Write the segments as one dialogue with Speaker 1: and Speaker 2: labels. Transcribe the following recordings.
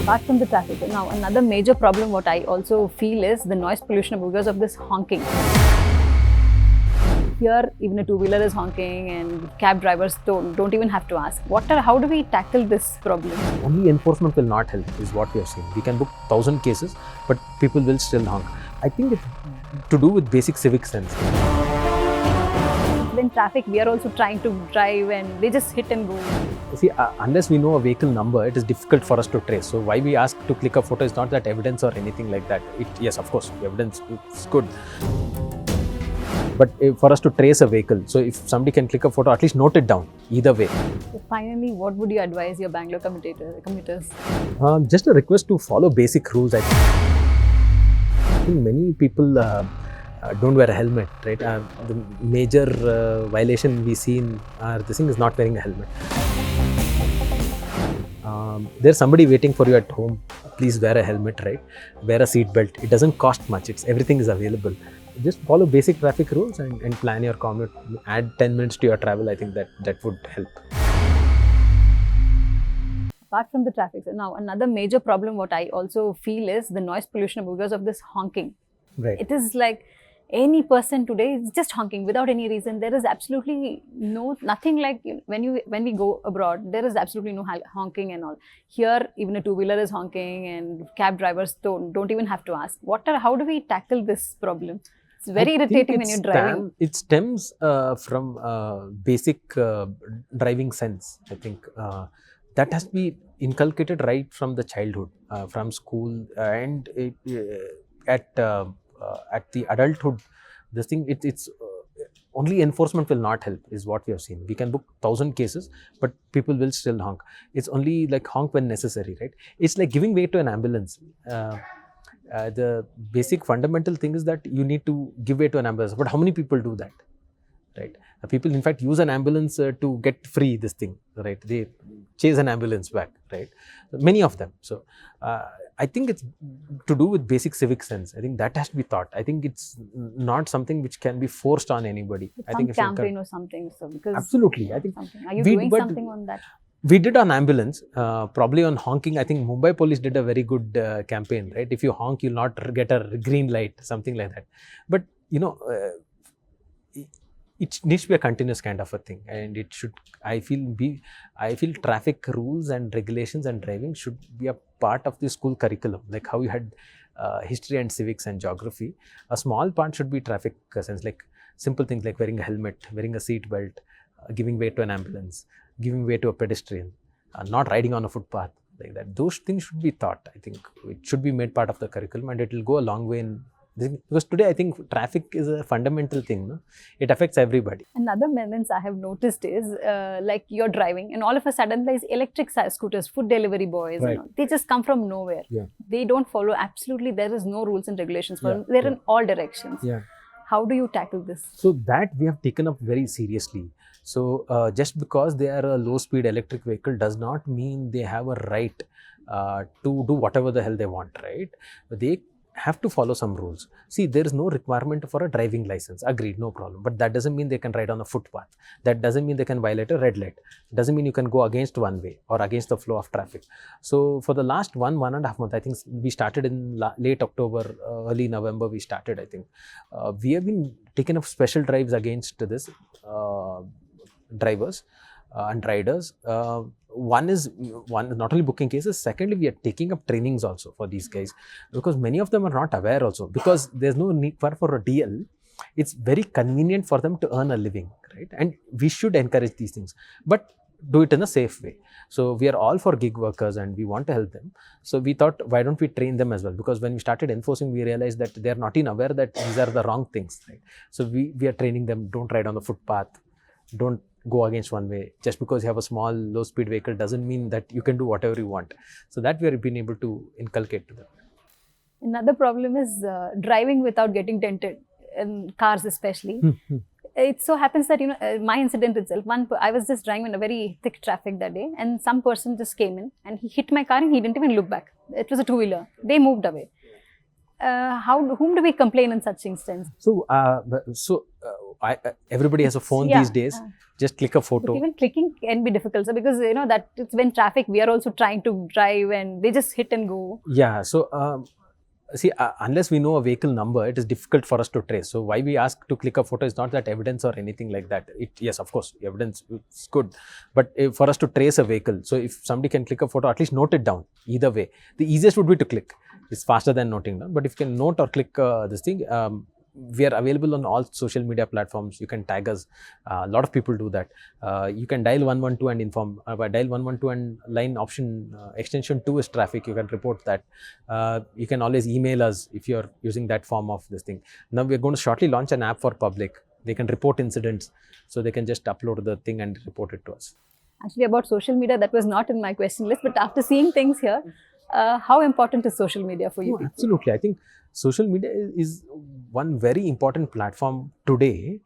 Speaker 1: Apart from the traffic, now another major problem what I also feel is the noise pollution because of this honking. Here, even a two-wheeler is honking and cab drivers don't even have to ask. How do we tackle this problem?
Speaker 2: Only enforcement will not help is what we have seen. We can book 1,000 cases, but people will still honk. I think it's to do with basic civic sense.
Speaker 1: In traffic, we are also trying to drive and they just hit and go.
Speaker 2: See, unless we know a vehicle number, it is difficult for us to trace. So why we ask to click a photo is not that evidence or anything like that. Yes, of course, evidence is good. But for us to trace a vehicle, so if somebody can click a photo, at least note it down, either way.
Speaker 1: So finally, what would you advise your Bangalore commuters?
Speaker 2: Just a request to follow basic rules. I think many people don't wear a helmet, right? The major violation we see in this thing is not wearing a helmet. There's somebody waiting for you at home. Please wear a helmet, right? Wear a seat belt. It doesn't cost much. Everything is available. Just follow basic traffic rules and plan your commute. Add 10 minutes to your travel. I think that would help.
Speaker 1: Apart from the traffic, now another major problem what I also feel is the noise pollution because of this honking.
Speaker 2: Right.
Speaker 1: It is like any person today is just honking without any reason. There is absolutely nothing like when we go abroad, there is absolutely no honking and all. Here, even a two-wheeler is honking and cab drivers don't even have to ask. How do we tackle this problem? It's very irritating when you're driving.
Speaker 2: It stems from basic driving sense. I think that has to be inculcated right from the childhood, from school, and at the adulthood. This thing, it's only enforcement will not help is what we have seen. We can book 1,000 cases, but people will still honk. It's only like honk when necessary, right? It's like giving way to an ambulance. The basic fundamental thing is that you need to give way to an ambulance. But how many people do that, right? People, in fact, use an ambulance to get free this thing, right? They chase an ambulance back, right? Many of them. So I think it's to do with basic civic sense. I think that has to be taught. I think it's not something which can be forced on anybody.
Speaker 1: I think if campaign or something. So because
Speaker 2: absolutely, I think.
Speaker 1: Are you doing something on that?
Speaker 2: We did on ambulance, probably on honking. I think Mumbai police did a very good campaign, right? If you honk, you'll not get a green light, something like that. But, it needs to be a continuous kind of a thing, and it should, I feel traffic rules and regulations and driving should be a part of the school curriculum, like how you had history and civics and geography. A small part should be traffic sense, like simple things like wearing a helmet, wearing a seat belt, giving way to an ambulance, giving way to a pedestrian, not riding on a footpath, like that. Those things should be taught. I think it should be made part of the curriculum, and it will go a long way in this, because today I think traffic is a fundamental thing. No? It affects everybody.
Speaker 1: Another menace I have noticed is like you're driving and all of a sudden there's electric scooters, food delivery boys.
Speaker 2: Right.
Speaker 1: They just come from nowhere.
Speaker 2: Yeah.
Speaker 1: They don't follow. Absolutely, there is no rules and regulations for them. They're in all directions.
Speaker 2: Yeah.
Speaker 1: How do you tackle this?
Speaker 2: So that we have taken up very seriously. So just because they are a low-speed electric vehicle does not mean they have a right to do whatever the hell they want, right? They have to follow some rules. See, there is no requirement for a driving license. Agreed, no problem. But that doesn't mean they can ride on a footpath. That doesn't mean they can violate a red light. Doesn't mean you can go against one way or against the flow of traffic. So for the last 1.5 months, I think we started in late October, early November, we started, I think. We have been taking up special drives against this drivers and riders. One is not only booking cases, secondly, we are taking up trainings also for these guys, because many of them are not aware also, because there's no need for a DL. It's very convenient for them to earn a living, right? And we should encourage these things, but do it in a safe way. So we are all for gig workers and we want to help them. So we thought, why don't we train them as well? Because when we started enforcing, we realized that they are not even aware that these are the wrong things, right? So we are training them, don't ride on the footpath, don't go against one way. Just because you have a small low speed vehicle doesn't mean that you can do whatever you want. So that we have been able to inculcate to them.
Speaker 1: Another problem is driving without getting dented, in cars especially. It so happens that, my incident itself, I was just driving in a very thick traffic that day, and some person just came in and he hit my car and he didn't even look back. It was a two-wheeler. They moved away. Whom do we complain in such instances?
Speaker 2: So everybody has a phone
Speaker 1: Yeah.
Speaker 2: these days. Just click a
Speaker 1: But
Speaker 2: photo.
Speaker 1: even clicking can be difficult, so because that it's when traffic, we are also trying to drive and they just hit and go.
Speaker 2: Yeah. So see, unless we know a vehicle number, it is difficult for us to trace. So why we ask to click a photo is not that evidence or anything like that. Yes, of course, evidence is good, but for us to trace a vehicle, so if somebody can click a photo, at least note it down. Either way, the easiest would be to click. It's faster than noting down. But if you can note or click this thing, we are available on all social media platforms. You can tag us. A lot of people do that. You can dial 112 and inform. By dial 112 and line option extension 2 is traffic. You can report that. You can always email us if you're using that form of this thing. Now we're going to shortly launch an app for public. They can report incidents, so they can just upload the thing and report it to us.
Speaker 1: Actually, about social media, that was not in my question list, but after seeing things here, how important is social media for you?
Speaker 2: No,
Speaker 1: people?
Speaker 2: absolutely. I think social media is one very important platform today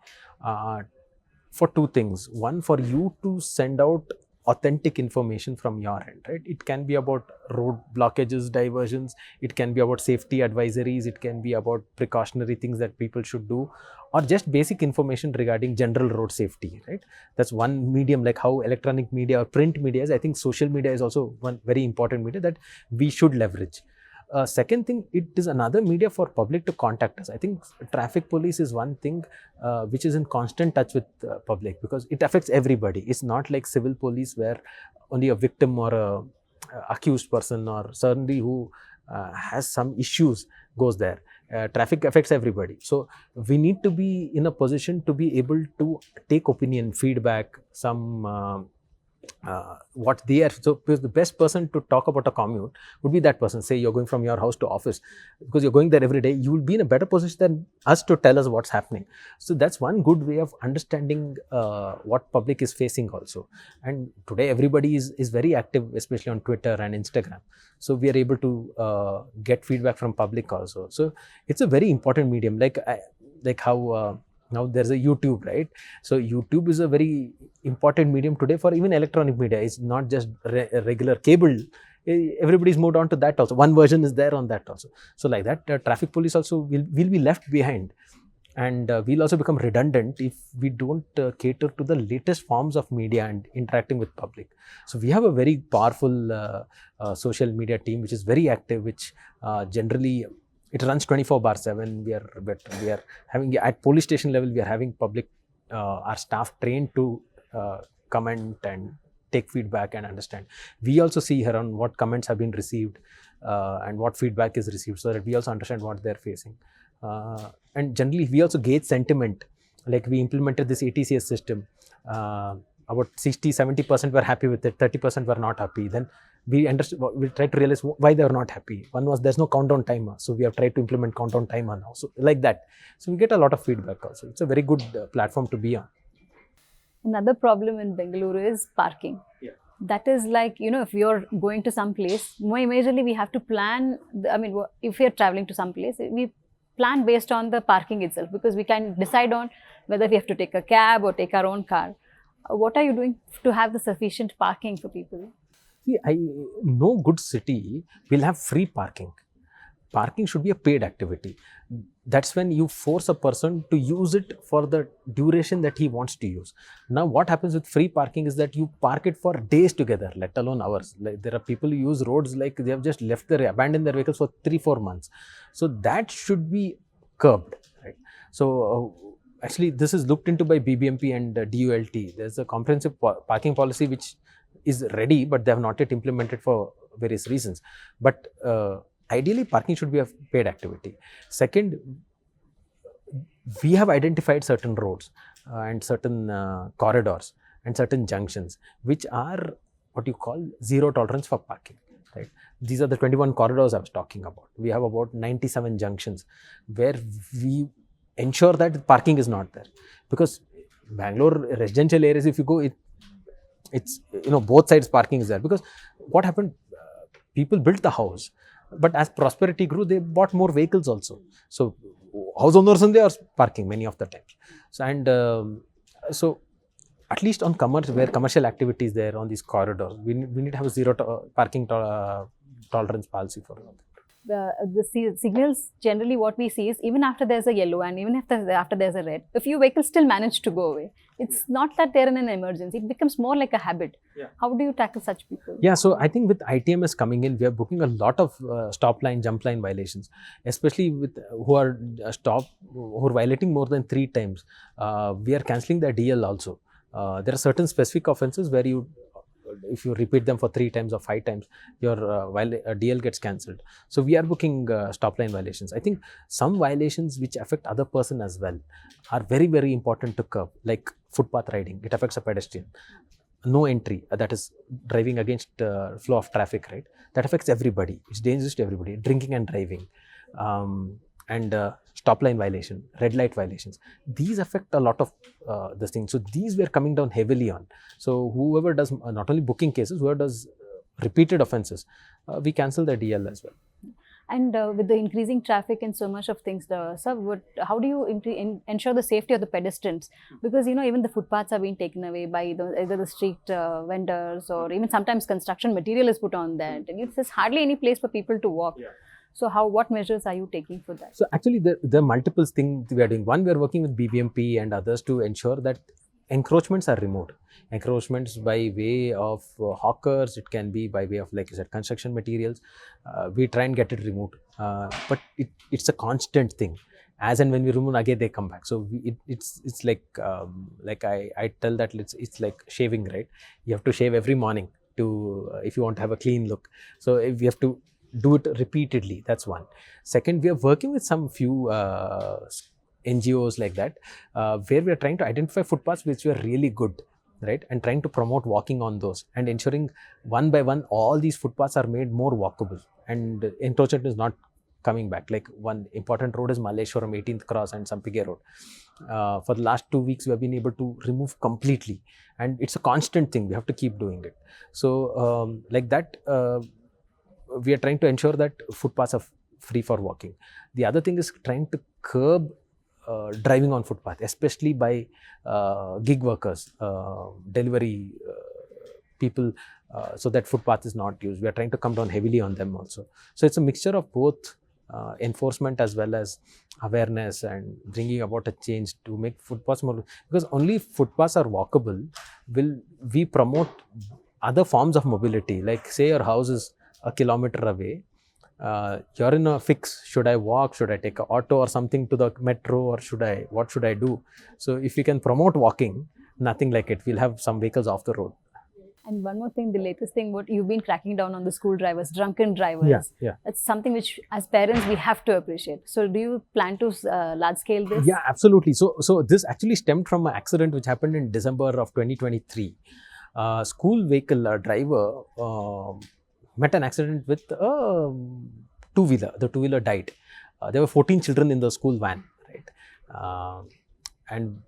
Speaker 2: for two things. One, for you to send out authentic information from your end, right? It can be about road blockages, diversions. It can be about safety advisories. It can be about precautionary things that people should do, or just basic information regarding general road safety, right? That's one medium, like how electronic media or print media is. I think social media is also one very important media that we should leverage. Second thing, it is another media for public to contact us. I think traffic police is one thing which is in constant touch with public, because it affects everybody. It's not like civil police where only a victim or a accused person or somebody who has some issues goes there. Traffic affects everybody. So we need to be in a position to be able to take opinion, feedback, some what they are. So because the best person to talk about a commute would be that person. Say you're going from your house to office, because you're going there every day, you will be in a better position than us to tell us what's happening. So that's one good way of understanding what public is facing also. And today everybody is very active, especially on Twitter and Instagram. So we are able to get feedback from public also. So it's a very important medium, like how now there's a YouTube, right? So YouTube is a very important medium today for even electronic media. It's not just regular cable. Everybody's moved on to that also. One version is there on that also. So like that, traffic police also will be left behind, and we'll also become redundant if we don't cater to the latest forms of media and interacting with public. So we have a very powerful social media team which is very active, which generally it runs 24/7. We are having, at police station level, we are having public, our staff trained to comment and take feedback and understand. We also see here on what comments have been received and what feedback is received, so that we also understand what they're facing. And generally, we also gauge sentiment. Like we implemented this ATCS system. About 60-70% were happy with it, 30% were not happy. Then we tried to realize why they were not happy. One was there's no countdown timer, so we have tried to implement countdown timer now. So like that. So we get a lot of feedback also. It's a very good platform to be on.
Speaker 1: Another problem in Bengaluru is parking.
Speaker 2: Yeah.
Speaker 1: That is like, if you're going to some place, more majorly we have to plan. If we are traveling to some place, we plan based on the parking itself, because we can decide on whether we have to take a cab or take our own car. What are you doing to have the sufficient parking for people?
Speaker 2: See, no good city will have free parking. Parking should be a paid activity. That's when you force a person to use it for the duration that he wants to use. Now, what happens with free parking is that you park it for days together, let alone hours. Like, there are people who use roads like they have just abandoned their vehicles for 3-4 months. So that should be curbed, right? So actually, this is looked into by BBMP and DULT. There's a comprehensive parking policy which is ready, but they have not yet implemented for various reasons. But ideally, parking should be a paid activity. Second, we have identified certain roads and certain corridors and certain junctions which are what you call zero tolerance for parking, right? These are the 21 corridors I was talking about. We have about 97 junctions where we ensure that parking is not there, because Bangalore residential areas, if you go, it's both sides parking is there, because what happened, people built the house, but as prosperity grew, they bought more vehicles also. So house owners and they are parking many of the times. So so at least on where commercial activity is there on these corridors, we need to have a zero parking tolerance policy for that.
Speaker 1: the signals, generally what we see is even after there's a yellow and even after there's a red, a few vehicles still manage to go away. It's not that they're in an emergency. It becomes more like a habit. How do you tackle such people?
Speaker 2: Yeah, so I think with ITMS coming in, we are booking a lot of stop line, jump line violations, especially with who are violating more than 3 times. We are cancelling the DL also. There are certain specific offences where if you repeat them for 3 times or 5 times, your DL gets cancelled. So we are booking stop line violations. I think some violations which affect other person as well are very, very important to curb, like footpath riding. It affects a pedestrian. No entry, that is driving against flow of traffic, right? That affects everybody. It's dangerous to everybody. Drinking and driving, and stop line violation, red light violations. These affect a lot of this thing. So these we are coming down heavily on. So whoever does not only booking cases, whoever does repeated offences, we cancel the DL as well.
Speaker 1: And with the increasing traffic and so much of things, sir, how do you ensure the safety of the pedestrians? Because, even the footpaths are being taken away by either the street vendors, or even sometimes construction material is put on that. And there's hardly any place for people to walk. So what measures are you taking for that?
Speaker 2: So actually there are multiple things we are doing. One, we are working with BBMP and others to ensure that encroachments are removed. Encroachments by way of hawkers, it can be by way of, like you said, construction materials. We try and get it removed, but it's a constant thing. As and when we remove, again they come back. So it's like I tell that it's like shaving, right? You have to shave every morning if you want to have a clean look. So if you have to do it repeatedly, that's one. Second, we are working with some few NGOs like that, where we are trying to identify footpaths which were really good, right, and trying to promote walking on those, and ensuring one by one all these footpaths are made more walkable, and encroachment is not coming back. Like one important road is Malleshwaram 18th Cross and Sampige Road. For the last 2 weeks, we have been able to remove completely, and it's a constant thing. We have to keep doing it. So like that, we are trying to ensure that footpaths are free for walking. The other thing is trying to curb driving on footpath, especially by gig workers, delivery people, so that footpath is not used. We are trying to come down heavily on them also. So it's a mixture of both enforcement as well as awareness and bringing about a change to make footpaths more, because only footpaths are walkable will we promote other forms of mobility. Like say your house is a kilometer away, you're in a fix. Should I walk? Should I take an auto or something to the metro, or what should I do? So if you can promote walking, nothing like it. We'll have some vehicles off the road.
Speaker 1: And one more thing, the latest thing, what you've been cracking down on the school drivers, drunken drivers.
Speaker 2: Yeah.
Speaker 1: That's something which as parents we have to appreciate. So do you plan to large scale this?
Speaker 2: Yeah, absolutely. So this actually stemmed from an accident which happened in December of 2023. School vehicle driver met an accident with a two-wheeler. The two-wheeler died. There were 14 children in the school van, right? And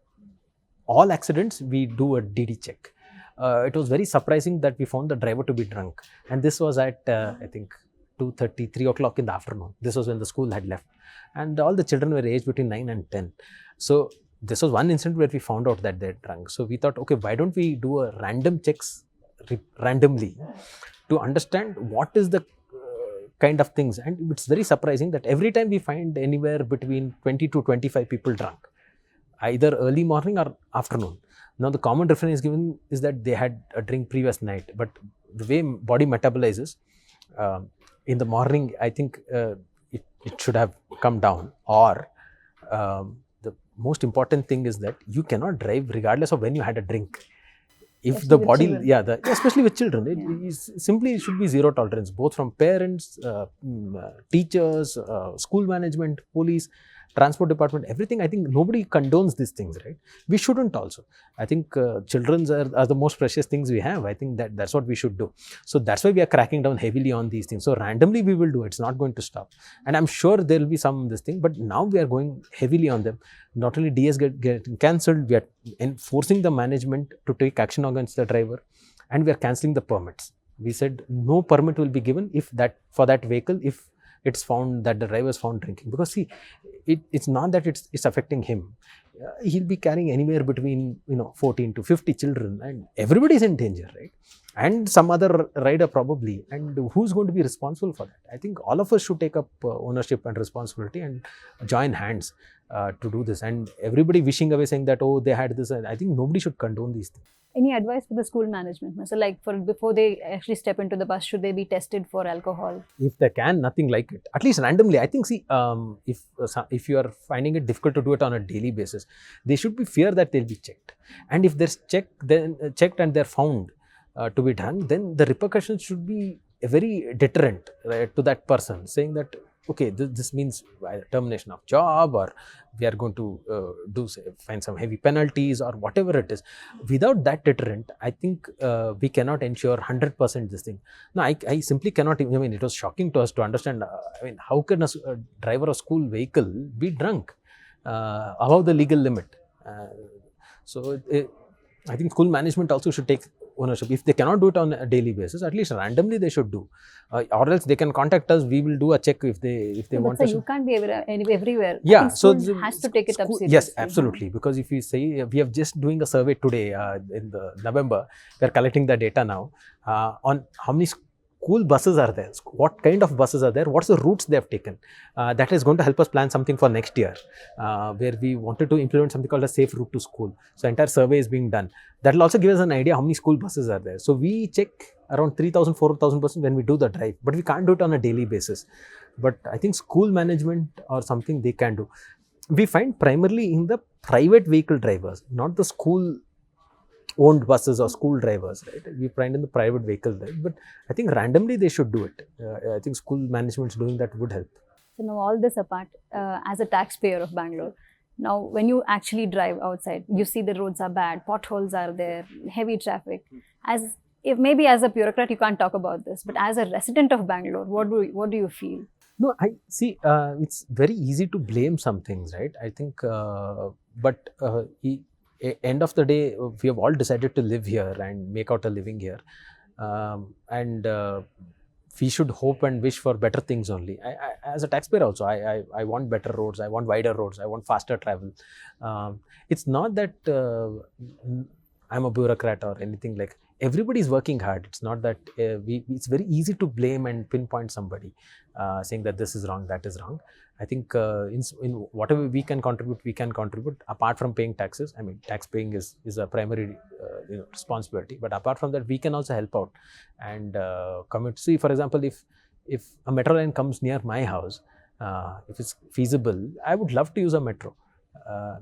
Speaker 2: all accidents, we do a DD check. It was very surprising that we found the driver to be drunk. And this was at, I think, 2:30, 3 o'clock in the afternoon. This was when the school had left. And all the children were aged between 9 and 10. So this was one incident where we found out that they're drunk. So we thought, okay, why don't we do a random checks randomly to understand what is the kind of things. And it's very surprising that every time we find anywhere between 20 to 25 people drunk, either early morning or afternoon. Now the common reference given is that they had a drink previous night, but the way body metabolizes in the morning, I think it should have come down. Or the most important thing is that you cannot drive regardless of when you had a drink. If
Speaker 1: Especially
Speaker 2: the
Speaker 1: with
Speaker 2: body,
Speaker 1: children.
Speaker 2: especially with children, it should be zero tolerance, both from parents, teachers, school management, police, transport department, everything. I think nobody condones these things, right? We shouldn't also. I think children are the most precious things we have. I think that's what we should do. So that's why we are cracking down heavily on these things. So randomly we will do it. It's not going to stop. And I'm sure there will be some this thing, but now we are going heavily on them. Not only DS getting cancelled, we are enforcing the management to take action against the driver, and we are cancelling the permits. We said no permit will be given for that vehicle if it's found that the driver is found drinking. Because see, it's not that it's affecting him. He'll be carrying anywhere between 14 to 50 children, and everybody is in danger, right? and some other rider probably. And who's going to be responsible for that? I think all of us should take up ownership and responsibility and join hands to do this. And everybody wishing away saying that, oh, they had this. I think nobody should condone these things.
Speaker 1: Any advice for the school management? So like before they actually step into the bus, should they be tested for alcohol?
Speaker 2: If they can, nothing like it. At least randomly. I think, see, if you are finding it difficult to do it on a daily basis, they should be fear that they'll be checked. And if there's checked and they're found to be drunk, then the repercussions should be very deterrent, right, to that person, saying that, okay, this means termination of job, or we are going to find some heavy penalties or whatever it is. Without that deterrent, I think we cannot ensure 100% this thing. No, I simply cannot. I mean, it was shocking to us to understand. I mean, how can a driver of school vehicle be drunk above the legal limit? I think school management also should take ownership. If they cannot do it on a daily basis, at least randomly they should do, or else they can contact us. We will do a check if they want to.
Speaker 1: So you can't be everywhere.
Speaker 2: Yeah,
Speaker 1: so has to take it up seriously.
Speaker 2: Yes, absolutely. Because if you say, we are just doing a survey today in the November, we are collecting the data now on how many school buses are there, what kind of buses are there, what's the routes they have taken. That is going to help us plan something for next year, where we wanted to implement something called a safe route to school. So entire survey is being done. That will also give us an idea how many school buses are there. So we check around 3,000, 4,000 buses when we do the drive, but we can't do it on a daily basis. But I think school management or something they can do. We find primarily in the private vehicle drivers, not the school owned buses or school drivers, right? We find in the private vehicle, right? But I think randomly they should do it. I think school management doing that would help.
Speaker 1: So now all this apart, as a taxpayer of Bangalore, now when you actually drive outside, you see the roads are bad, potholes are there, heavy traffic. If maybe as a bureaucrat you can't talk about this, but as a resident of Bangalore, what do you feel?
Speaker 2: No, I see. It's very easy to blame some things, right? I think, but end of the day, we have all decided to live here and make out a living here, and we should hope and wish for better things only. As a taxpayer also, I want better roads, I want wider roads, I want faster travel. It's not that I'm a bureaucrat or anything like. Everybody is working hard. It's not that it's very easy to blame and pinpoint somebody, saying that this is wrong, that is wrong. I think in whatever we can contribute apart from paying taxes. I mean, tax paying is a primary responsibility, but apart from that, we can also help out and commit. See, for example, if a metro line comes near my house, if it's feasible, I would love to use a metro.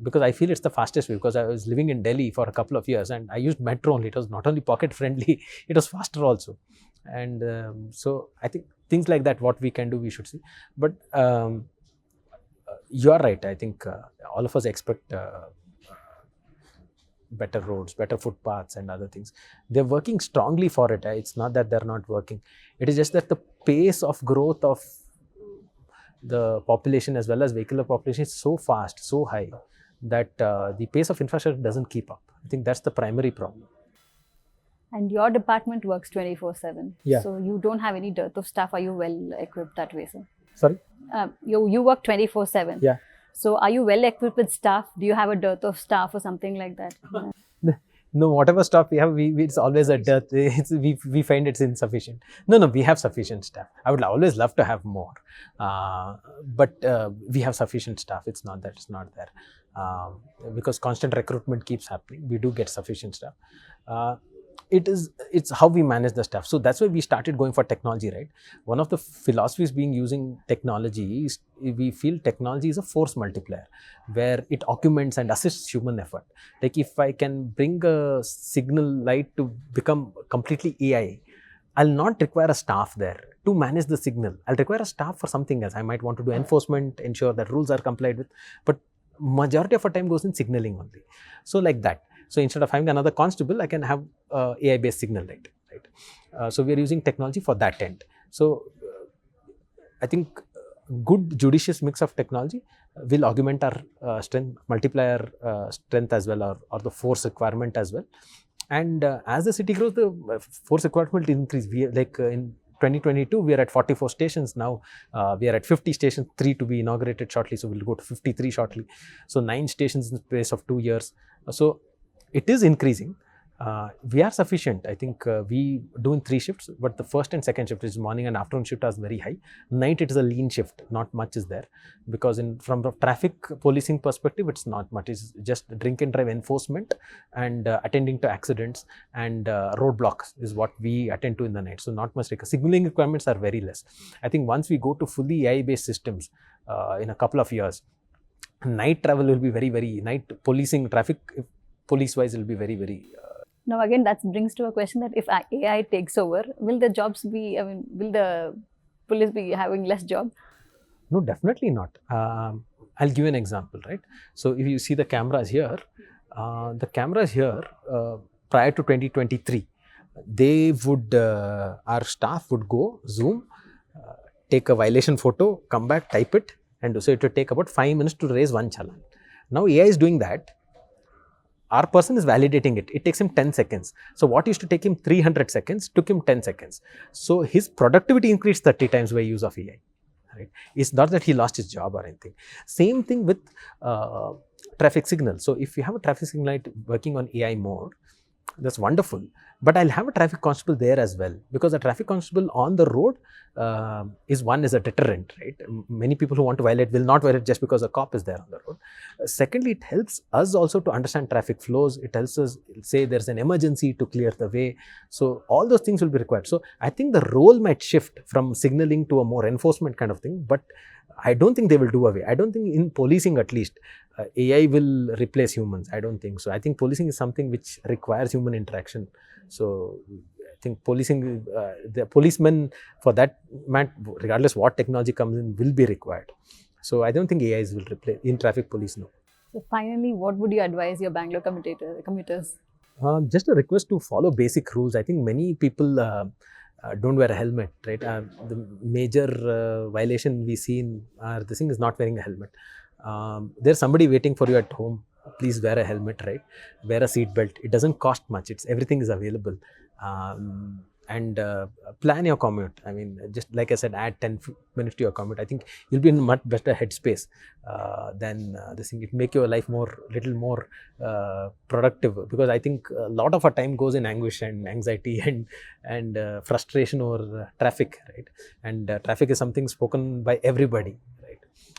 Speaker 2: Because I feel it's the fastest way, because I was living in Delhi for a couple of years and I used metro only. It was not only pocket friendly, it was faster also. And so I think things like that, what we can do, we should see. But you are right. I think all of us expect better roads, better footpaths and other things. They're working strongly for it. It's not that they're not working. It is just that the pace of growth of the population as well as vehicular population is so fast, so high, that the pace of infrastructure doesn't keep up. I think that's the primary problem.
Speaker 1: And your department works 24/7.
Speaker 2: Yeah.
Speaker 1: So you don't have any dearth of staff. Are you well equipped that way, sir?
Speaker 2: Sorry?
Speaker 1: You work 24/7.
Speaker 2: Yeah.
Speaker 1: So are you well equipped with staff? Do you have a dearth of staff or something like that?
Speaker 2: No, whatever staff we have, it's always a dearth. We find it's insufficient. No, we have sufficient staff. I would always love to have more, but we have sufficient staff. It's not that it's not there, because constant recruitment keeps happening. We do get sufficient staff. It's how we manage the staff. So that's why we started going for technology, right? One of the philosophies being using technology is we feel technology is a force multiplier, where it augments and assists human effort. Like if I can bring a signal light to become completely AI, I'll not require a staff there to manage the signal. I'll require a staff for something else. I might want to do enforcement, ensure that rules are complied with, but majority of our time goes in signaling only. So like that. So instead of having another constable, I can have AI-based signal light, right? So we are using technology for that end. So I think good judicious mix of technology will augment our strength, multiply our strength as well, or the force requirement as well. And as the city grows, the force requirement will increase. We are like in 2022, we are at 44 stations. Now we are at 50 stations, 3 to be inaugurated shortly. So we'll go to 53 shortly. So 9 stations in the space of 2 years. So it is increasing. We are sufficient. I think we do in 3 shifts, but the first and second shift, which is morning and afternoon shift, is very high. Night it is a lean shift. Not much is there, because from the traffic policing perspective, it's not much. It's just drink and drive enforcement and attending to accidents and roadblocks is what we attend to in the night. So not much. Signaling requirements are very less. I think once we go to fully AI-based systems in a couple of years, night travel will be very night policing, traffic police wise will be very.
Speaker 1: Now again, that brings to a question that if AI takes over, will the jobs be, will the police be having less job?
Speaker 2: No, definitely not. I'll give you an example, right? So if you see the cameras here, prior to 2023, they would, our staff would go Zoom, take a violation photo, come back, type it, and so it would take about 5 minutes to raise one challan. Now AI is doing that. Our person is validating it. It takes him 10 seconds. So what used to take him 300 seconds took him 10 seconds. So his productivity increased 30 times by use of AI. Right? It's not that he lost his job or anything. Same thing with traffic signal. So if you have a traffic signal light working on AI mode, that's wonderful. But I'll have a traffic constable there as well, because a traffic constable on the road is a deterrent, right? Many people who want to violate will not violate just because a cop is there on the road. Secondly, it helps us also to understand traffic flows. It helps us say there's an emergency to clear the way. So all those things will be required. So I think the role might shift from signaling to a more enforcement kind of thing, but I don't think they will do away. I don't think in policing at least, AI will replace humans. I don't think so. I think policing is something which requires human interaction. So I think policing, the policemen for that, regardless what technology comes in, will be required. So I don't think AIs will replace in traffic police, no.
Speaker 1: So finally, what would you advise your Bangalore commuters?
Speaker 2: Just a request to follow basic rules. I think many people don't wear a helmet, right? The major violation we see in this thing is not wearing a helmet. There's somebody waiting for you at home. Please wear a helmet, right? Wear a seat belt. It doesn't cost much. Everything is available. And plan your commute. I mean, just like I said, add 10 minutes to your commute. I think you'll be in a much better headspace than this thing. It make your life little more productive, because I think a lot of our time goes in anguish and anxiety and frustration over traffic, right? And traffic is something spoken by everybody.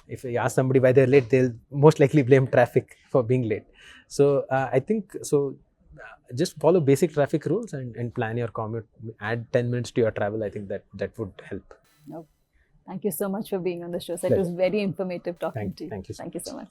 Speaker 2: If you ask somebody why they're late, they'll most likely blame traffic for being late. So I think so. Just follow basic traffic rules and plan your commute. Add 10 minutes to your travel. I think that would help.
Speaker 1: Thank you so much for being on the show. So it was very informative talking to you.
Speaker 2: Thank you.
Speaker 1: Thank you so much.